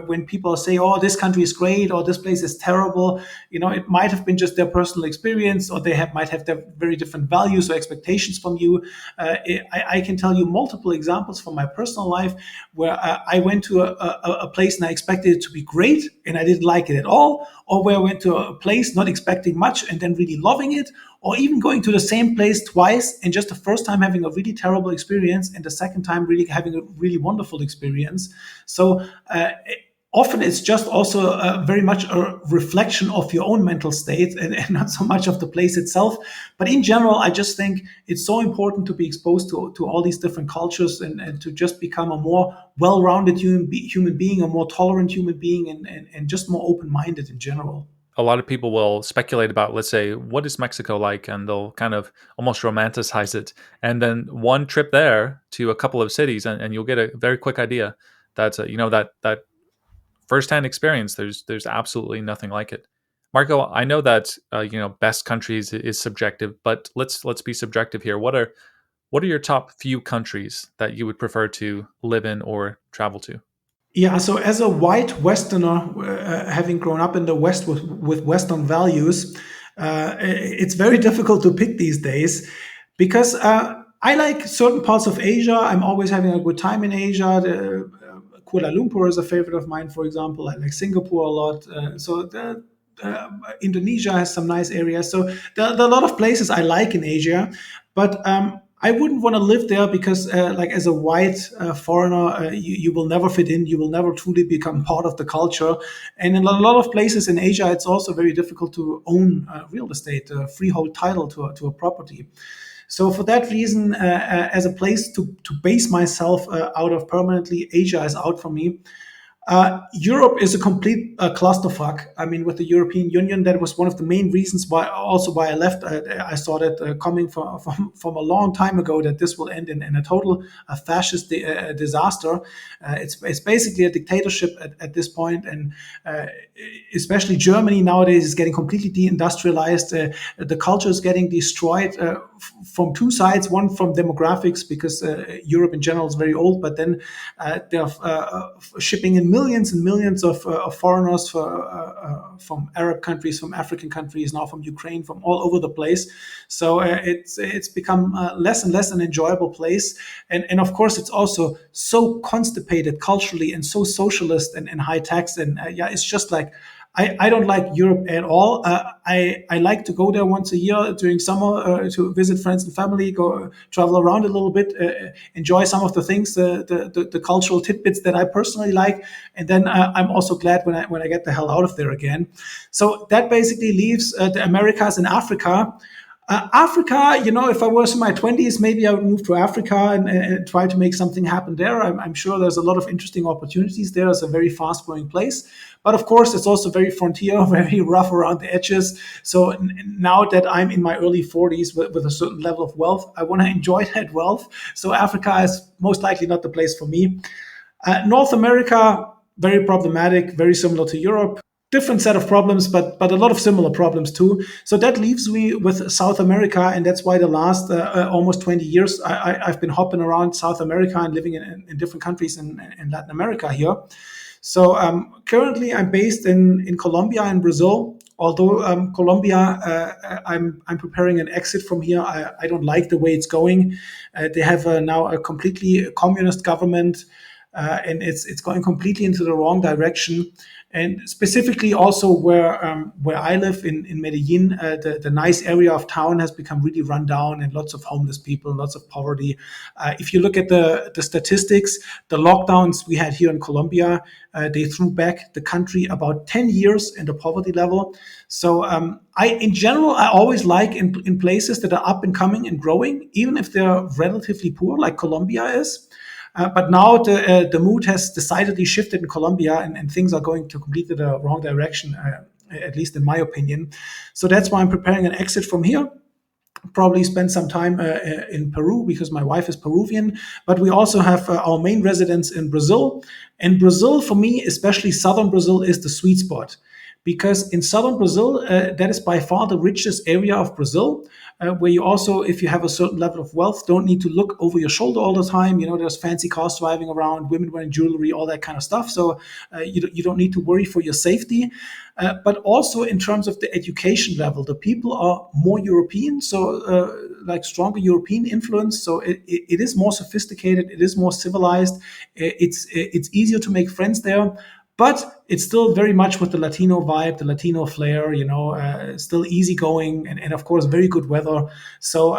when people say, "Oh, this country is great," or "This place is terrible." It might have been just their personal experience, or they might have their very different values or expectations from you. I can tell you multiple examples from my personal life where I went to a place and I expected it to be great, and I didn't like it at all, or where I went to a place not expecting much and then really loving it, or even going to the same place twice and just the first time having a really terrible experience and the second time really having a really wonderful experience. So often it's just also very much a reflection of your own mental state and not so much of the place itself. But in general, I just think it's so important to be exposed to all these different cultures and to just become a more well-rounded human being, a more tolerant human being, and just more open-minded in general. A lot of people will speculate about, let's say, what is Mexico like? And they'll kind of almost romanticize it. And then one trip there to a couple of cities, and you'll get a very quick idea that, that firsthand experience, there's absolutely nothing like it. Marco, I know that, best countries is subjective, but let's be subjective here. What are your top few countries that you would prefer to live in or travel to? Yeah, so as a white Westerner, having grown up in the West with Western values, it's very difficult to pick these days because I like certain parts of Asia. I'm always having a good time in Asia. Kuala Lumpur is a favorite of mine, for example. I like Singapore a lot. Indonesia has some nice areas. So there are a lot of places I like in Asia, but I wouldn't want to live there because, as a white foreigner, you will never fit in. You will never truly become part of the culture. And in a lot of places in Asia, it's also very difficult to own real estate, freehold title to a property. So for that reason, as a place to base myself out of permanently, Asia is out for me. Europe is a complete clusterfuck. I mean, with the European Union, that was one of the main reasons why I left. I saw that coming from a long time ago, that this will end in a total fascist disaster. It's basically a dictatorship at this point, and especially Germany nowadays is getting completely deindustrialized. The culture is getting destroyed from two sides. One from demographics, because Europe in general is very old, but then they're shipping in millions and millions of foreigners from Arab countries, from African countries, now from Ukraine, from all over the place. So it's become less and less an enjoyable place. And of course, it's also so constipated culturally and so socialist and high tax. And it's just like, I don't like Europe at all. I like to go there once a year during summer to visit friends and family, go travel around a little bit, enjoy some of the things, the cultural tidbits that I personally like, and then I'm also glad when I get the hell out of there again. So that basically leaves the Americas and Africa. Africa, if I was in my 20s, maybe I would move to Africa and try to make something happen there. I'm sure there's a lot of interesting opportunities there. It's a very fast-growing place. But of course, it's also very frontier, very rough around the edges. So now that I'm in my early 40s with a certain level of wealth, I want to enjoy that wealth. So Africa is most likely not the place for me. North America, very problematic, very similar to Europe. Different set of problems, but a lot of similar problems too. So that leaves me with South America, and that's why the last almost 20 years I've been hopping around South America and living in different countries in Latin America here. So currently I'm based in Colombia and Brazil. Although Colombia, I'm preparing an exit from here. I don't like the way it's going. They have now a completely communist government, and it's going completely into the wrong direction. And specifically also where I live in Medellin, the nice area of town has become really run down, and lots of homeless people, lots of poverty. If you look at the statistics, the lockdowns we had here in Colombia, they threw back the country about 10 years in the poverty level. So in general, I always like in places that are up and coming and growing, even if they're relatively poor, like Colombia is. But now the mood has decidedly shifted in Colombia, and things are going to completely the wrong direction, at least in my opinion. So that's why I'm preparing an exit from here. Probably spend some time in Peru, because my wife is Peruvian. But we also have our main residence in Brazil. And Brazil, for me, especially southern Brazil, is the sweet spot. Because in southern Brazil, that is by far the richest area of Brazil, where you also, if you have a certain level of wealth, don't need to look over your shoulder all the time. There's fancy cars driving around, women wearing jewelry, all that kind of stuff. So you don't need to worry for your safety. But also in terms of the education level, the people are more European, so like stronger European influence. So it is more sophisticated, it is more civilized. It's easier to make friends there. But it's still very much with the Latino vibe, the Latino flair, still easygoing, and of course, very good weather. So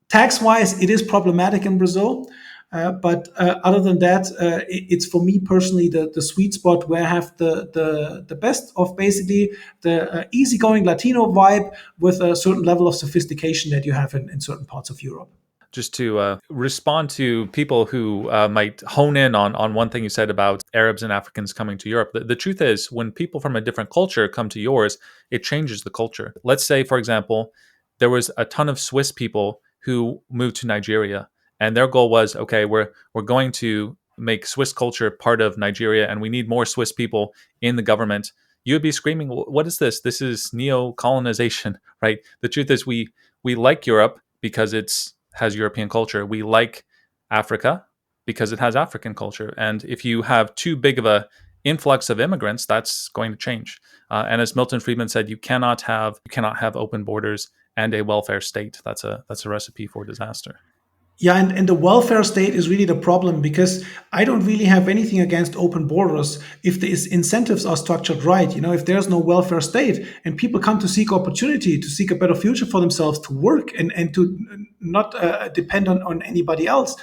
tax-wise, it is problematic in Brazil. But other than that, it's for me personally the sweet spot where I have the best of basically the easygoing Latino vibe with a certain level of sophistication that you have in certain parts of Europe. Just to respond to people who might hone in on one thing you said about Arabs and Africans coming to Europe. The truth is, when people from a different culture come to yours, it changes the culture. Let's say, for example, there was a ton of Swiss people who moved to Nigeria, and their goal was, okay, we're going to make Swiss culture part of Nigeria, and we need more Swiss people in the government. You would be screaming, what is this? This is neo-colonization, right? The truth is, we like Europe because has European culture. We like Africa because it has African culture. And if you have too big of a influx of immigrants, that's going to change. And as Milton Friedman said, you cannot have open borders and a welfare state. That's a recipe for disaster. Yeah, and the welfare state is really the problem, because I don't really have anything against open borders if the incentives are structured right. If there's no welfare state and people come to seek opportunity, to seek a better future for themselves, to work and to not depend on anybody else.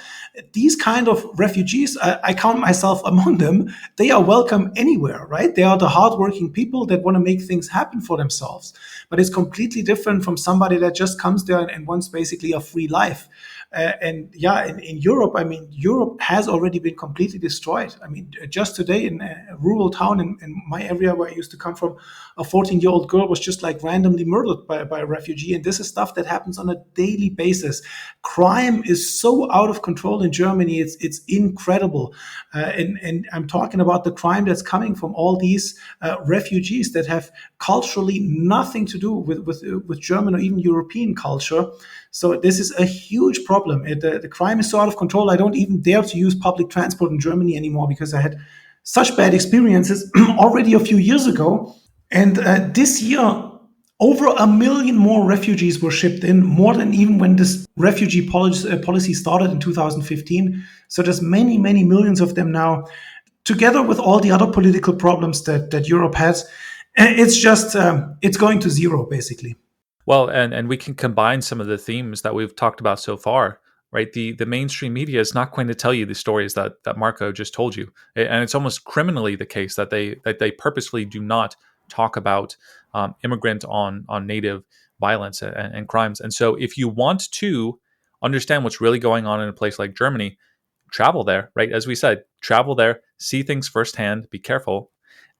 These kind of refugees, I count myself among them. They are welcome anywhere, right? They are the hardworking people that want to make things happen for themselves. But it's completely different from somebody that just comes there and wants basically a free life. And yeah, in Europe, I mean, Europe has already been completely destroyed. I mean, just today in a rural town in my area where I used to come from, a 14-year-old girl was just like randomly murdered by a refugee. And this is stuff that happens on a daily basis. Crime is so out of control in Germany. It's incredible. And I'm talking about the crime that's coming from all these refugees that have culturally nothing to do with German or even European culture. So this is a huge problem. The crime is so out of control. I don't even dare to use public transport in Germany anymore because I had such bad experiences already a few years ago. And this year, over 1 million more refugees were shipped in, more than even when this refugee policy started in 2015. So there's many, many millions of them now, together with all the other political problems that Europe has. It's just, it's going to zero, basically. Well, and we can combine some of the themes that we've talked about so far, right? The mainstream media is not going to tell you the stories that Marco just told you, and it's almost criminally the case that they purposefully do not talk about immigrant on native violence and crimes. And so, if you want to understand what's really going on in a place like Germany, travel there, right? As we said, travel there, see things firsthand, be careful,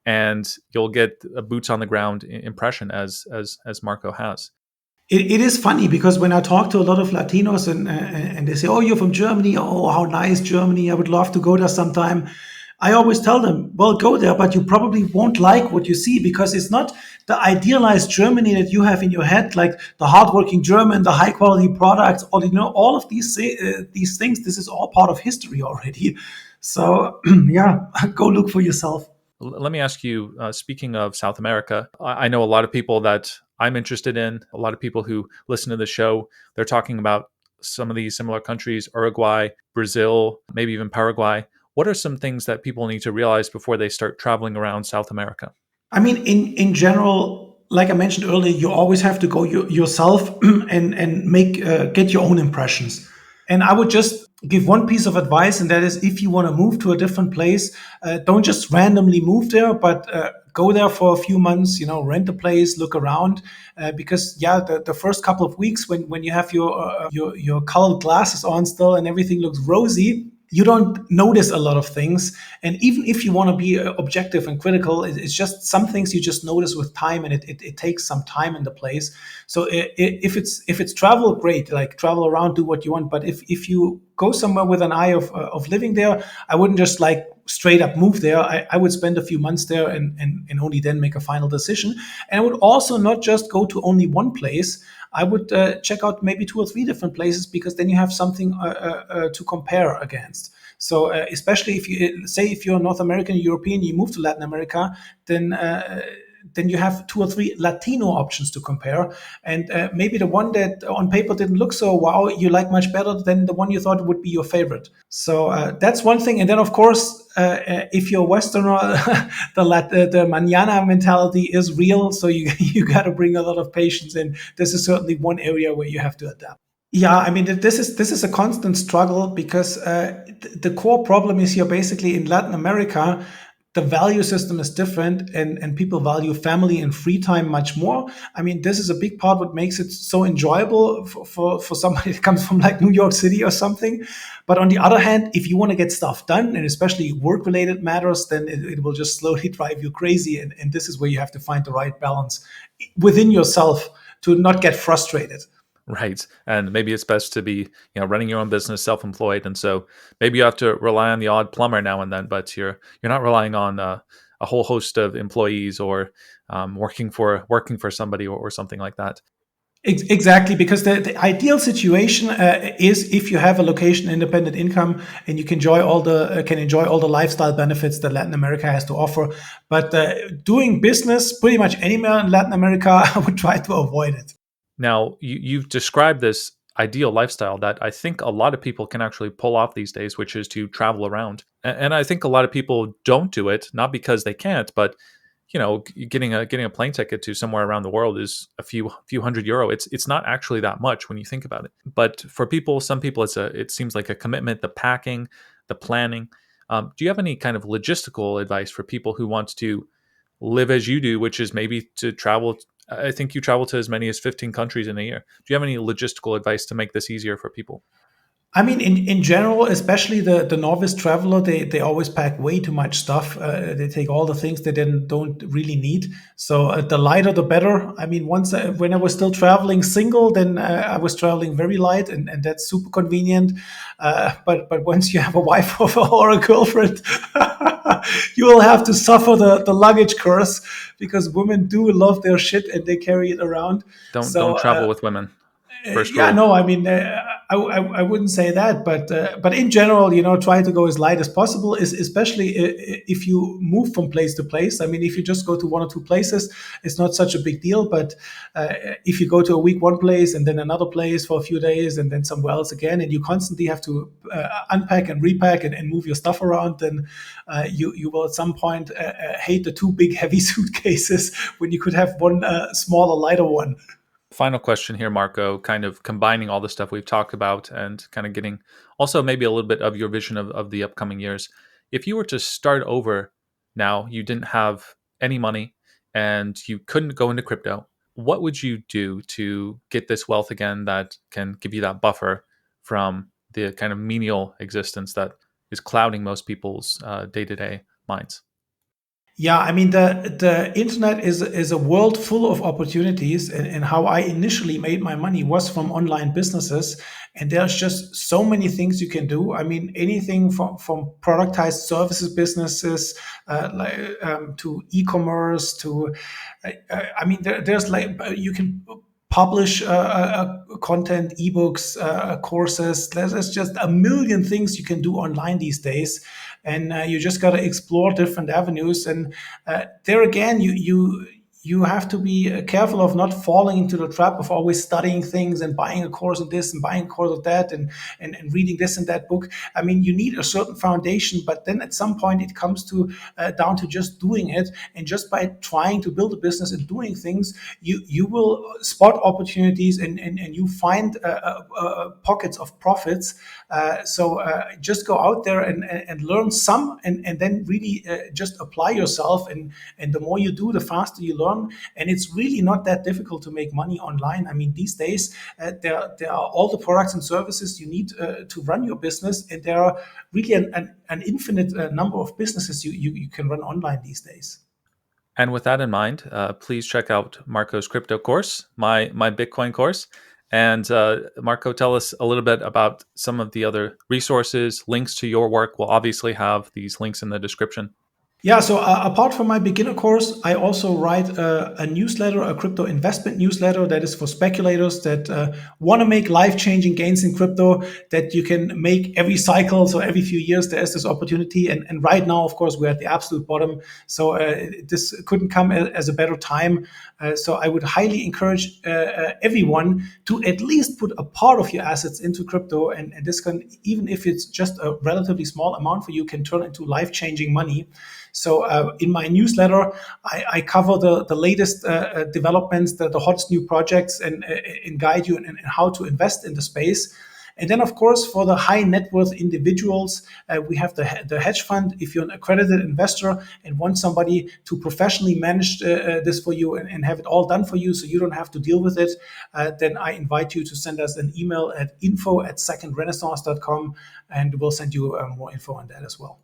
and you'll get a boots on the ground impression as Marco has. It is funny because when I talk to a lot of Latinos and they say, "Oh, you're from Germany. Oh, how nice Germany! I would love to go there sometime." I always tell them, "Well, go there, but you probably won't like what you see because it's not the idealized Germany that you have in your head, like the hardworking German, the high quality products, or all of these things. This is all part of history already. So yeah, go look for yourself." Let me ask you, speaking of South America, I know a lot of people that I'm interested in, a lot of people who listen to the show, they're talking about some of these similar countries, Uruguay, Brazil, maybe even Paraguay. What are some things that people need to realize before they start traveling around South America? I mean, in general, like I mentioned earlier, you always have to go yourself and make get your own impressions. And I would just give one piece of advice, and that is, if you want to move to a different place, don't just randomly move there, but go there for a few months. Rent a place, look around, because yeah, the first couple of weeks when you have your colored glasses on still and everything looks rosy, you don't notice a lot of things. And even if you want to be objective and critical, it's just some things you just notice with time, and it takes some time in the place. So if it's travel, great, like travel around, do what you want. But if you go somewhere with an eye of living there, I wouldn't just like straight up move there. I would spend a few months there and only then make a final decision. And I would also not just go to only one place. I would check out maybe 2 or 3 different places, because then you have something to compare against. So especially if you're North American, European, you move to Latin America, then you have 2 or 3 Latino options to compare. And maybe the one that on paper didn't look so wow, you like much better than the one you thought would be your favorite. So that's one thing. And then, of course, if you're a Westerner, the mañana mentality is real. So you got to bring a lot of patience in. This is certainly one area where you have to adapt. Yeah, I mean, this is a constant struggle, because the core problem is here basically in Latin America. The value system is different, and people value family and free time much more. I mean, this is a big part what makes it so enjoyable for somebody that comes from like New York City or something. But on the other hand, if you want to get stuff done, and especially work-related matters, then it will just slowly drive you crazy. And this is where you have to find the right balance within yourself to not get frustrated. Right. And maybe it's best to be, running your own business, self-employed. And so maybe you have to rely on the odd plumber now and then, but you're not relying on a whole host of employees, or working for somebody, or something like that. Exactly, because the ideal situation is if you have a location independent income and you can enjoy all the lifestyle benefits that Latin America has to offer. But doing business pretty much anywhere in Latin America, I would try to avoid it. Now, you've described this ideal lifestyle that I think a lot of people can actually pull off these days, which is to travel around. And I think a lot of people don't do it, not because they can't, but getting a plane ticket to somewhere around the world is a few €100. It's not actually that much when you think about it. But for people, some people, it seems like a commitment. The packing, the planning. Do you have any kind of logistical advice for people who want to live as you do, which is maybe to travel? I think you travel to as many as 15 countries in a year. Do you have any logistical advice to make this easier for people? I mean, in general, especially the novice traveler, they always pack way too much stuff. They take all the things they then don't really need. So the lighter, the better. I mean, when I was still traveling single, then I was traveling very light, and that's super convenient. But once you have a wife or a girlfriend, you will have to suffer the luggage curse, because women do love their shit and they carry it around. Don't So travel with women. First yeah, rule. no, I mean, I wouldn't say that, but in general, try to go as light as possible. Is especially if you move from place to place. I mean, if you just go to one or two places, it's not such a big deal. But if you go to a week one place and then another place for a few days and then somewhere else again, and you constantly have to unpack and repack and move your stuff around, then you will at some point hate the two big heavy suitcases when you could have one smaller, lighter one. Final question here, Marco, kind of combining all the stuff we've talked about and kind of getting also maybe a little bit of your vision of the upcoming years. If you were to start over now, you didn't have any money and you couldn't go into crypto, what would you do to get this wealth again that can give you that buffer from the kind of menial existence that is clouding most people's day to day minds? Yeah, I mean, the internet is a world full of opportunities, and how I initially made my money was from online businesses, and there's just so many things you can do. I mean, anything from productized services businesses, to e-commerce to, I mean, there's like you can publish content, ebooks, courses. There's just a million things you can do online these days, and you just got to explore different avenues. And there again, you have to be careful of not falling into the trap of always studying things and buying a course of this and buying a course of that, and reading this and that book. I mean, you need a certain foundation, but then at some point it comes to down to just doing it. And just by trying to build a business and doing things, you will spot opportunities, and you find pockets of profits. So just go out there and learn some, and then really just apply yourself. And the more you do, the faster you learn. And it's really not that difficult to make money online. I mean, these days, there are all the products and services you need to run your business. And there are really an infinite number of businesses you can run online these days. And with that in mind, please check out Marco's crypto course, my Bitcoin course. And Marco, tell us a little bit about some of the other resources, links to your work. We'll obviously have these links in the description. Yeah, so apart from my beginner course, I also write a newsletter, a crypto investment newsletter that is for speculators that want to make life-changing gains in crypto that you can make every cycle. So every few years, there is this opportunity. And right now, of course, we're at the absolute bottom. So this couldn't come as a better time. So I would highly encourage everyone to at least put a part of your assets into crypto. And this can, even if it's just a relatively small amount for you, can turn into life-changing money. So in my newsletter, I cover the latest developments, the hottest new projects, and guide you in how to invest in the space. And then, of course, for the high net worth individuals, we have the hedge fund. If you're an accredited investor and want somebody to professionally manage this for you and have it all done for you so you don't have to deal with it, then I invite you to send us an email at info@secondrenaissance.com, and we'll send you more info on that as well.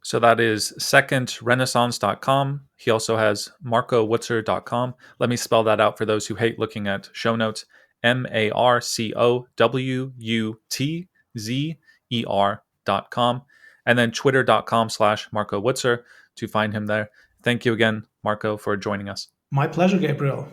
So that is secondrenaissance.com. He also has marcowutzer.com. Let me spell that out for those who hate looking at show notes. MarcoWutzer.com. And then twitter.com/Marco Wutzer to find him there. Thank you again, Marco, for joining us. My pleasure, Gabriel.